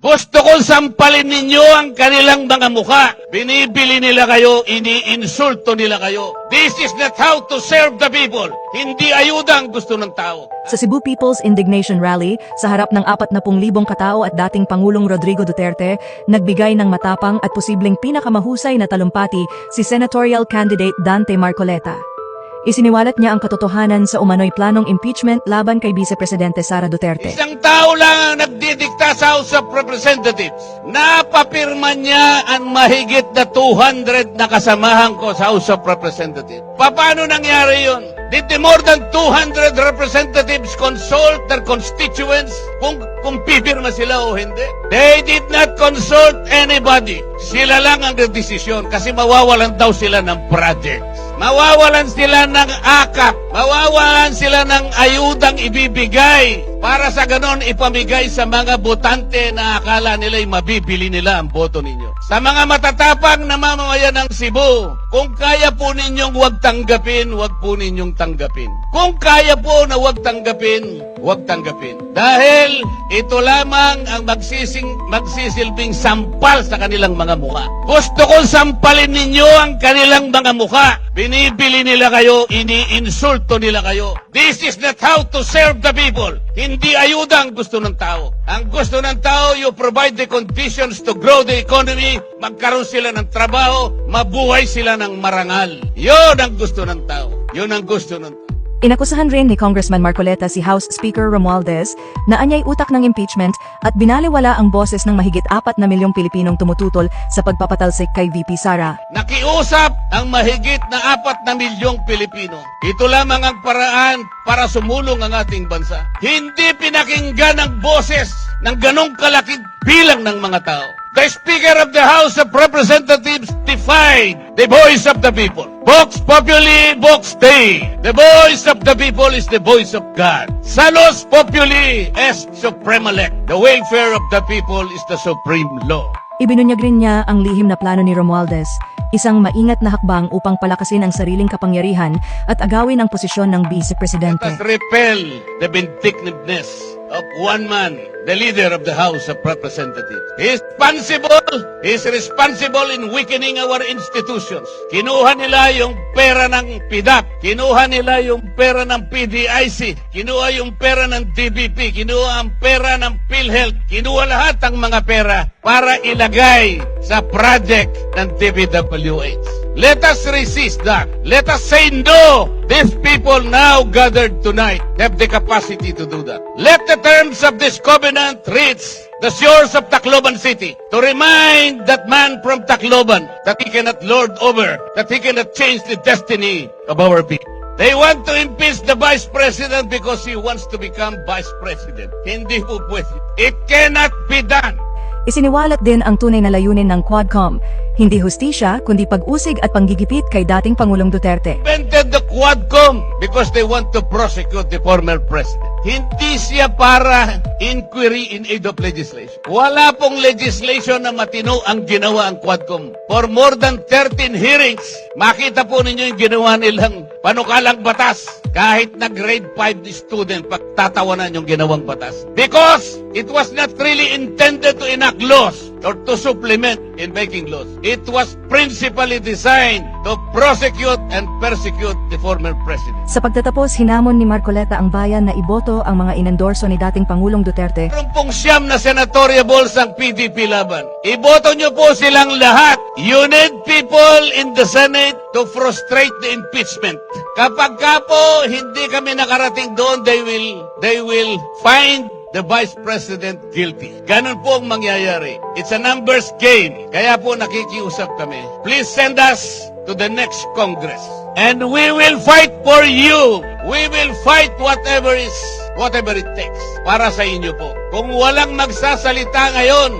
Gusto kong sampalin ninyo ang kanilang mga mukha. Binibili nila kayo, iniinsulto nila kayo. This is not how to serve the people. Hindi ayuda ang gusto ng tao. Sa Cebu People's Indignation Rally, sa harap ng 40,000 katao at dating Pangulong Rodrigo Duterte, nagbigay ng matapang at posibleng pinakamahusay na talumpati si senatorial candidate Dante Marcoleta. Isiniwalat niya ang katotohanan sa umano'y planong impeachment laban kay Vice Presidente Sara Duterte. Isang tao lang ang nagdidikta sa House of Representatives. Napapirma niya ang mahigit na 200 na kasamahan ko sa House of Representatives. Paano nangyari yun? Did the more than 200 representatives consult their constituents kung pipirma sila o hindi? They did not consult anybody. Sila lang ang nagdesisyon kasi mawawalan daw sila ng projects. Mawawalan sila ng akap. Mawawalan sila ng ayudang ibibigay para sa ganon ipamigay sa mga botante na akala nila'y mabibili nila ang boto ninyo. Sa mga matatapang na mamamayan ng Cebu, kung kaya po ninyong huwag tanggapin, huwag po ninyong tanggapin. Kung kaya po na huwag tanggapin, huwag tanggapin. Dahil ito lamang ang magsisilbing sampal sa kanilang mga mukha. Gusto kong sampalin ninyo ang kanilang mga mukha. Binibili nila kayo, iniinsulto nila kayo. This is not how to serve the people. Hindi ayuda ang gusto ng tao. Ang gusto ng tao, you provide the conditions to grow the economy, magkaroon sila ng trabaho, mabuhay sila ng marangal. Yun ang gusto ng tao. Yun ang gusto ng tao. Inakusahan rin ni Congressman Marcoleta si House Speaker Romualdez na anyay utak ng impeachment at binaliwala ang boses ng mahigit 4 na milyong Pilipinong tumututol sa pagpapatalsik kay VP Sara. Nakiusap ang mahigit na 4 na milyong Pilipino. Ito lamang ang paraan para sumulong ang ating bansa. Hindi pinakinggan ang boses ng ganong kalaking bilang ng mga tao. The Speaker of the House of Representatives defied the voice of the people. Vox populi, vox Dei. The voice of the people is the voice of God. Salus populi est suprema lect. The welfare of the people is the supreme law. Ibinunyag rin niya ang lihim na plano ni Romualdez, isang maingat na hakbang upang palakasin ang sariling kapangyarihan at agawin ang posisyon ng Vice Presidente. Let us repel the vindictiveness of one man, the leader of the House of Representatives. He is responsible in weakening our institutions. Kinuha nila yung pera ng PDAP, kinuha nila yung pera ng PDIC, kinuha yung pera ng DBP, kinuha ang pera ng PhilHealth, kinuha lahat ang mga pera para ilagay sa project ng DPWH. Let us resist that. Let us say no. These people now gathered tonight have the capacity to do that. Let the terms of this covenant reach the shores of Tacloban City to remind that man from Tacloban that he cannot lord over, that he cannot change the destiny of our people. They want to impeach the Vice President because he wants to become Vice President. Hindi po pwede. It cannot be done. Isiniwalat din ang tunay na layunin ng Quadcom, hindi hustisya kundi pag-usig at panggigipit kay dating Pangulong Duterte. Invented the Quadcom because they want to prosecute the former president. Hindi siya para inquiry in aid of legislation. Wala pong legislation na matino ang ginawa ang Quadcom. For more than 13 hearings, makita po ninyo yung ginawa nilang panukalang batas. Kahit na grade 5 student, pagtatawanan yung ginawang batas. Because it was not really intended to enact laws or to supplement in making laws. It was principally designed to prosecute and persecute the former president. Sa pagtatapos, hinamon ni Marcoleta ang bayan na iboto ang mga inendorso ni dating Pangulong Duterte. Meron pong 9 na senatoriables ang PDP laban. Iboto nyo po silang lahat. You need people in the Senate to frustrate the impeachment. Kapag ka po hindi kami nakarating doon, they will find the Vice President guilty. Ganun po ang mangyayari. It's a numbers game. Kaya po nakikiusap kami. Please send us to the next Congress. And we will fight for you. We will fight whatever it takes para sa inyo po. Kung walang magsasalita ngayon,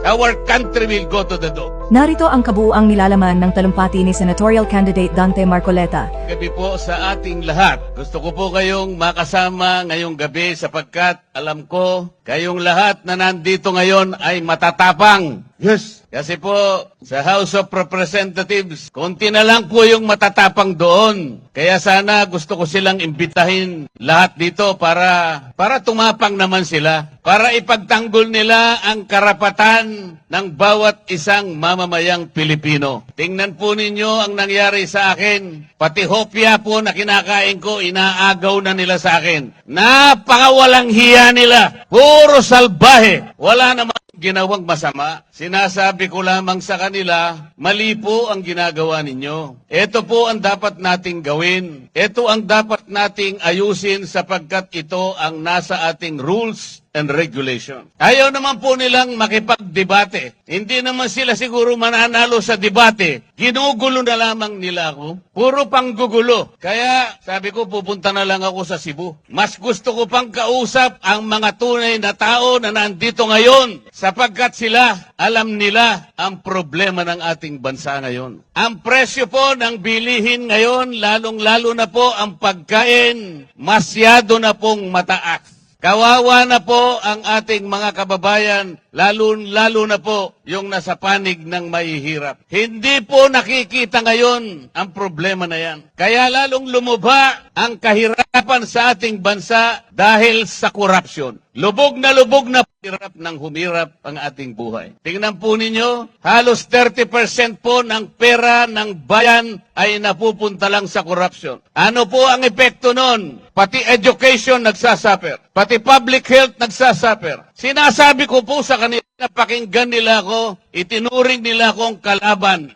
our country will go to the dog. Narito ang kabuuang nilalaman ng talumpati ni senatorial candidate Dante Marcoleta. Gabi po sa ating lahat. Gusto ko po kayong makasama ngayong gabi sapagkat alam ko kayong lahat na nandito ngayon ay matatapang. Yes, Kasi po, sa House of Representatives, konti na lang po yung matatapang doon. Kaya sana gusto ko silang imbitahin lahat dito para tumapang naman sila. Para ipagtanggol nila ang karapatan ng bawat isang mamamayang Pilipino. Tingnan po ninyo ang nangyari sa akin. Pati hopya po na kinakain ko, inaagaw na nila sa akin. Napakawalang hiya nila. Puro salbahe. Wala namang ginawang masama. Sinasabi ko lamang sa kanila, mali po ang ginagawa ninyo. Ito po ang dapat nating gawin. Ito ang dapat nating ayusin sapagkat ito ang nasa ating rules and regulation. Ayaw naman po nilang makipagdebate. Hindi naman sila siguro mananalo sa debate. Ginugulo na lamang nila ako. Puro panggugulo. Kaya sabi ko pupunta na lang ako sa Cebu. Mas gusto ko pang kausap ang mga tunay na tao na nandito ngayon sapagkat sila alam nila ang problema ng ating bansa ngayon. Ang presyo po ng bilihin ngayon, lalong-lalo na po ang pagkain, masyado na pong mataas. Kawawa na po ang ating mga kababayan, lalo na po yung nasa panig ng mahihirap. Hindi po nakikita ngayon ang problema na yan. Kaya lalong lumubha ang kahirapan sa ating bansa dahil sa korupsyon. Lubog na hirap ng humirap ang ating buhay. Tingnan po ninyo, halos 30% po ng pera ng bayan ay napupunta lang sa korupsyon. Ano po ang epekto nun? Pati education nagsasuffer. Pati public health nagsasuffer. Sinasabi ko po sa kanila, pakinggan nila ako, itinuring nila akong kalaban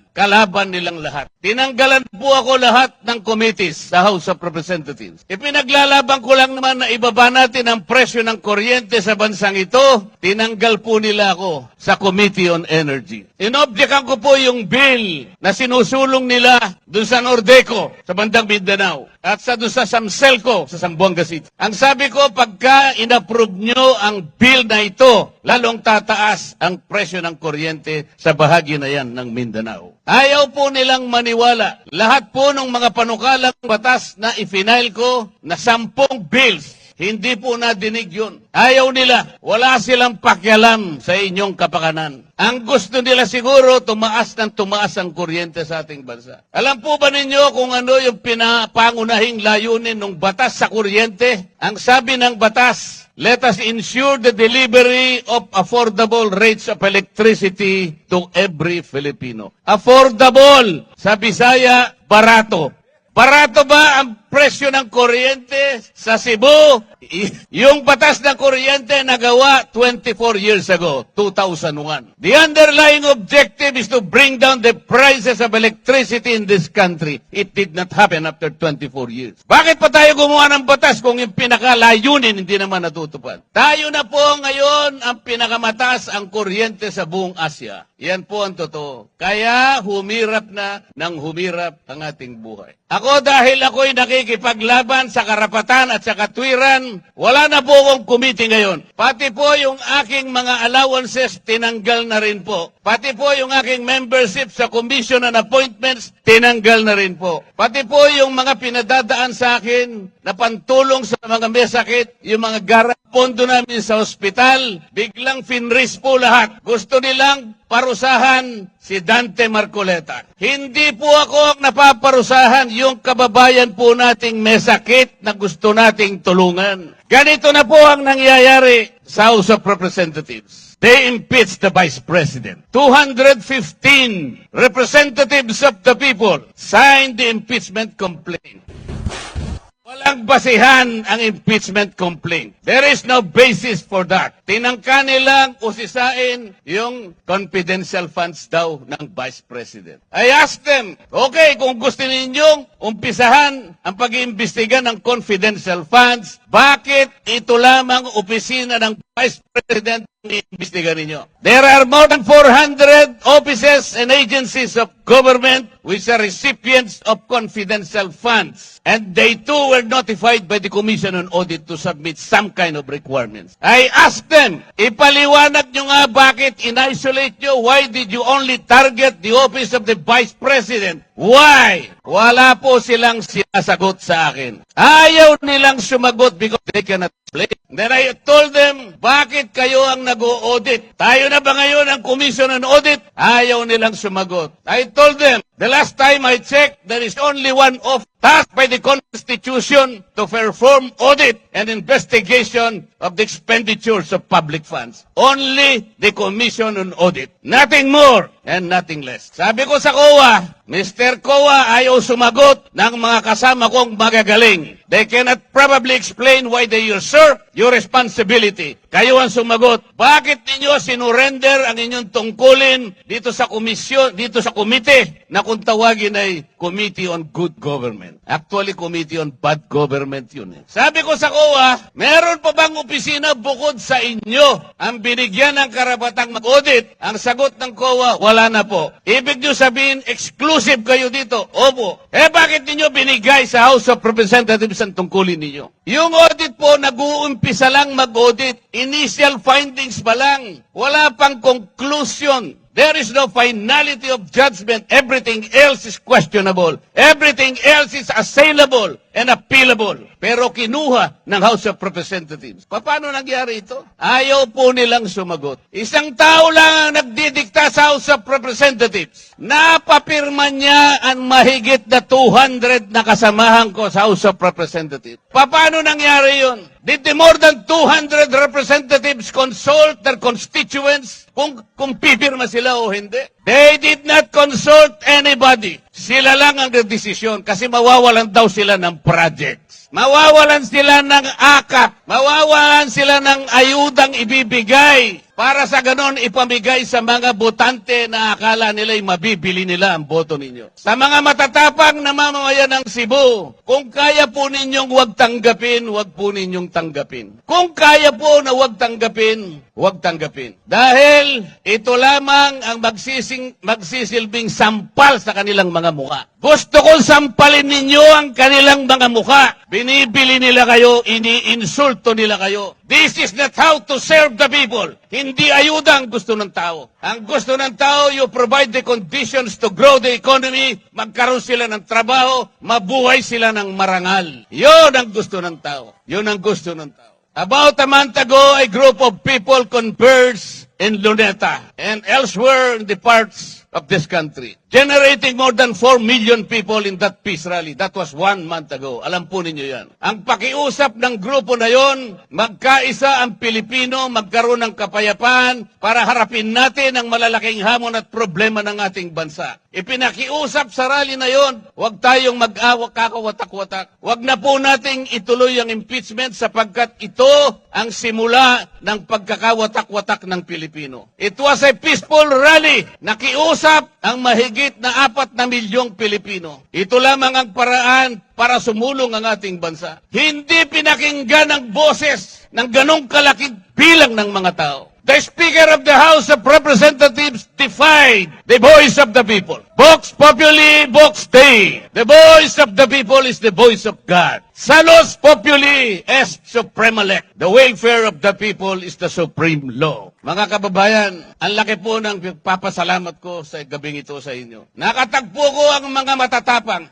nilang lahat. Tinanggalan po ako lahat ng committees sa House of Representatives. Ipinaglalaban ko lang naman na ibaba natin ang presyo ng kuryente sa bansang ito. Tinanggal po nila ako sa Committee on Energy. Inobjekan ko po yung bill na sinusulong nila dun sa Nordeco, sa bandang Mindanao, at dun sa Samselco, sa Zamboanga City. Ang sabi ko, pagka inapprove nyo ang bill na ito, lalong tataas ang presyo ng kuryente sa bahagi na yan ng Mindanao. Ayaw po nilang maniwala. Lahat po ng mga panukalang batas na ifinail ko na 10 bills, hindi po nadinig yun. Ayaw nila. Wala silang pakialam sa inyong kapakanan. Ang gusto nila siguro, tumaas ang kuryente sa ating bansa. Alam po ba ninyo kung ano yung pinapangunahing layunin ng batas sa kuryente? Ang sabi ng batas, let us ensure the delivery of affordable rates of electricity to every Filipino. Affordable! Sa Bisaya, barato. Barato ba ang presyo ng kuryente sa Cebu? Yung batas ng kuryente nagawa 24 years ago, 2001. The underlying objective is to bring down the prices of electricity in this country. It did not happen after 24 years. Bakit pa tayo gumawa ng batas kung yung pinakalayunin hindi naman natutupad? Tayo na po ngayon ang pinakamataas ang kuryente sa buong Asia. Yan po ang totoo. Kaya humirap na ng humirap ang ating buhay. Ako dahil ako'y nakikipaglaban sa karapatan at sa katwiran, wala na po akong committee ngayon. Pati po yung aking mga allowances, tinanggal na rin po. Pati po yung aking membership sa commission and appointments, tinanggal na rin po. Pati po yung mga pinadadaan sa akin na pantulong sa mga may sakit, yung mga pondo namin sa ospital, biglang finris po lahat. Gusto nilang parusahan si Dante Marcoleta. Hindi po ako ang napaparusahan, yung kababayan po nating may sakit na gusto nating tulungan. Ganito na po ang nangyayari sa House of Representatives. They impeached the Vice President. 215 representatives of the people signed the impeachment complaint. Walang basihan ang impeachment complaint. There is no basis for that. Tinangka nilang usisain yung confidential funds daw ng Vice President. I asked them, okay, kung gusto ninyong umpisahan ang pag-iimbestiga ng confidential funds, bakit ito lamang opisina ng Vice President ang iimbestiga ninyo? There are more than 400 offices and agencies of government which are recipients of confidential funds. And they too were notified by the Commission on Audit to submit some kind of requirements. I asked them, ipaliwanag nyo nga bakit in-isolate nyo? Why did you only target the office of the Vice President? Why? Wala po silang sinasagot sa akin. Ayaw nilang sumagot because they cannot Then I told them, bakit kayo ang nag-o-audit? Tayo na ba ngayon ang Commission on Audit? Ayaw nilang sumagot. I told them, the last time I checked, there is only one of tasked by the Constitution to perform audit and investigation of the expenditures of public funds. Only the Commission on Audit. Nothing more and nothing less. Sabi ko sa COA, Mr. COA, ayaw sumagot ng mga kasama kong magagaling. They cannot probably explain why they usurp your responsibility. Kayo ang sumagot. Bakit ninyo sinurrender ang inyong tungkulin dito sa komisyon, dito sa komite na kung tawagin ay Committee on Good Government? Actually, Committee on Bad Government yun eh. Sabi ko sa COA, meron pa bang opisina bukod sa inyo ang binigyan ng karapatang mag-audit? Ang sagot ng COA, wala na po. Ibig nyo sabihin, exclusive kayo dito. Opo. Bakit ninyo binigay sa House of Representatives ang tungkulin ninyo? Yung audit po, nag-uumpisa lang mag-audit. Initial findings pa lang. Wala pang conclusion. There is no finality of judgment. Everything else is questionable. Everything else is assailable and appealable. Pero kinuha ng House of Representatives. Paano nangyari ito? Ayaw po nilang sumagot. Isang tao lang ang nagdidikta sa House of Representatives. Napapirma niya ang mahigit na 200 na kasamahan ko sa House of Representatives. Paano nangyari yun? Did the more than 200 representatives consult their constituents kung pipirma sila o hindi? They did not consult anybody. Sila lang ang desisyon kasi mawawalan daw sila ng projects. Mawawalan sila ng akap. Mawawalan sila ng ayudang ibibigay para sa ganon ipamigay sa mga botante na akala nila'y mabibili nila ang boto ninyo. Sa mga matatapang na mamamayan ng Cebu, kung kaya po ninyong huwag tanggapin, huwag po ninyong tanggapin. Kung kaya po na huwag tanggapin, huwag tanggapin. Dahil ito lamang ang magsisilbing sampal sa kanilang mga mukha. Gusto kong sampalin ninyo ang kanilang mga mukha. Binibili nila kayo, iniinsulto nila kayo. This is not how to serve the people. Hindi ayuda ang gusto ng tao. Ang gusto ng tao, you provide the conditions to grow the economy, magkaroon sila ng trabaho, mabuhay sila ng marangal. Yun ang gusto ng tao. Yun ang gusto ng tao. About a month ago, a group of people converged in Luneta and elsewhere in the parts of this country, generating more than 4 million people in that peace rally. That was 1 month ago. Alam po ninyo yan. Ang pakiusap ng grupo na yon, magkaisa ang Pilipino, magkaroon ng kapayapaan para harapin natin ang malalaking hamon at problema ng ating bansa. Ipinakiusap sa rally na yon, huwag tayong mag-awak, kakawatak-watak. Huwag na po nating ituloy ang impeachment sapagkat ito ang simula ng pagkakawatak-watak ng Pilipino. It was a peaceful rally. Nakiusap ang mahigit na 4 na milyong Pilipino. Ito lamang ang paraan para sumulong ang ating bansa. Hindi pinakinggan ang boses ng ganong kalaking bilang ng mga tao. The Speaker of the House of Representatives defied the voice of the people. Vox populi, vox Dei. The voice of the people is the voice of God. Salus populi est suprema lec. The welfare of the people is the supreme law. Mga kababayan, ang laki po ng papasalamat ko sa gabing ito sa inyo. Nakatagpo ko ang mga matatapang.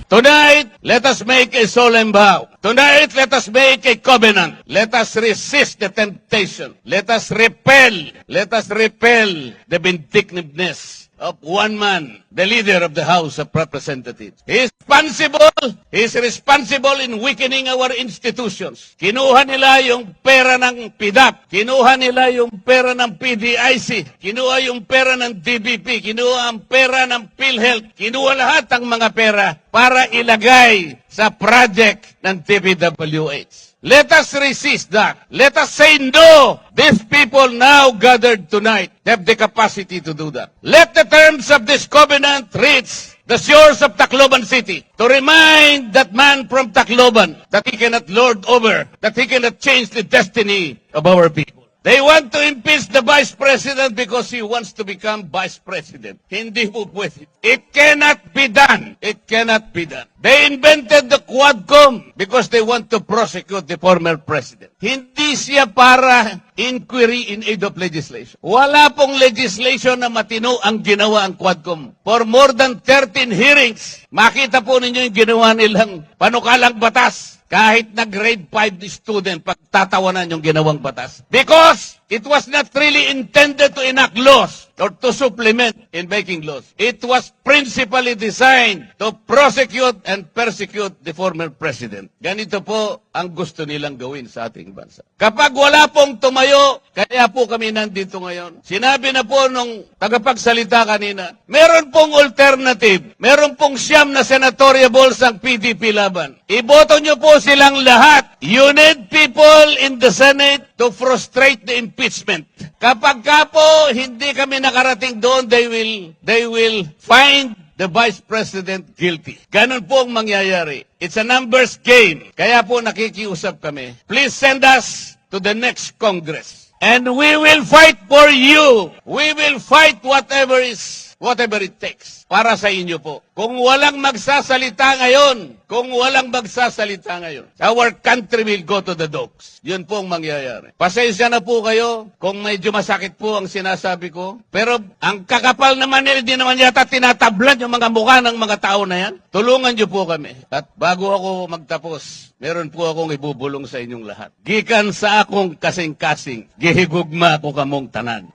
Tonight, let us make a solemn vow. Tonight, let us make a covenant. Let us resist the temptation. Let us repel the vindictiveness of one man, the leader of the House of Representatives. He is responsible in weakening our institutions. Kinuha nila yung pera ng PDAP. Kinuha nila yung pera ng PDIC. Kinuha yung pera ng DBP. Kinuha ang pera ng PhilHealth. Kinuha lahat ang mga pera para ilagay sa project ng TPWH. Let us resist that. Let us say no. These people now gathered tonight have the capacity to do that. Let the terms of this covenant reach the shores of Tacloban City to remind that man from Tacloban that he cannot lord over, that he cannot change the destiny of our people. They want to impeach the Vice President because he wants to become Vice President. Hindi po pwede. It cannot be done. It cannot be done. They invented the Quadcom because they want to prosecute the former President. Hindi siya para inquiry in aid of legislation. Wala pong legislation na matino ang ginawa ang Quadcom. For more than 13 hearings, makita po ninyo yung ginawa nilang panukalang batas. kahit na grade 5 student, pagtatawanan yung ginawang batas. Because it was not really intended to enact laws or to supplement in making laws. It was principally designed to prosecute and persecute the former president. Ganito po ang gusto nilang gawin sa ating bansa. Kapag wala pong tumayo, kaya po kami nandito ngayon. Sinabi na po nung tagapagsalita kanina, meron pong alternative. Meron pong 9 na senatorial balls ang PDP laban. Iboto nyo po silang lahat. You need people in the Senate to frustrate the impeachment. Kapag ka po hindi kami nakarating doon, they will find the Vice President guilty. Ganun po ang mangyayari. It's a numbers game. Kaya po nakikiusap kami. Please send us to the next Congress. And we will fight for you. We will fight whatever it takes para sa inyo po. Kung walang magsasalita ngayon, our country will go to the dogs. Yun po ang mangyayari. Pasensya na po kayo kung medyo masakit po ang sinasabi ko. Pero ang kakapal naman nila, di naman yata tinatablan yung mga mukha ng mga tao na yan. Tulungan niyo po kami. At bago ako magtapos, meron po akong ibubulong sa inyong lahat. Gikan sa akong kasing-kasing, gihigugma ko kamong tanan.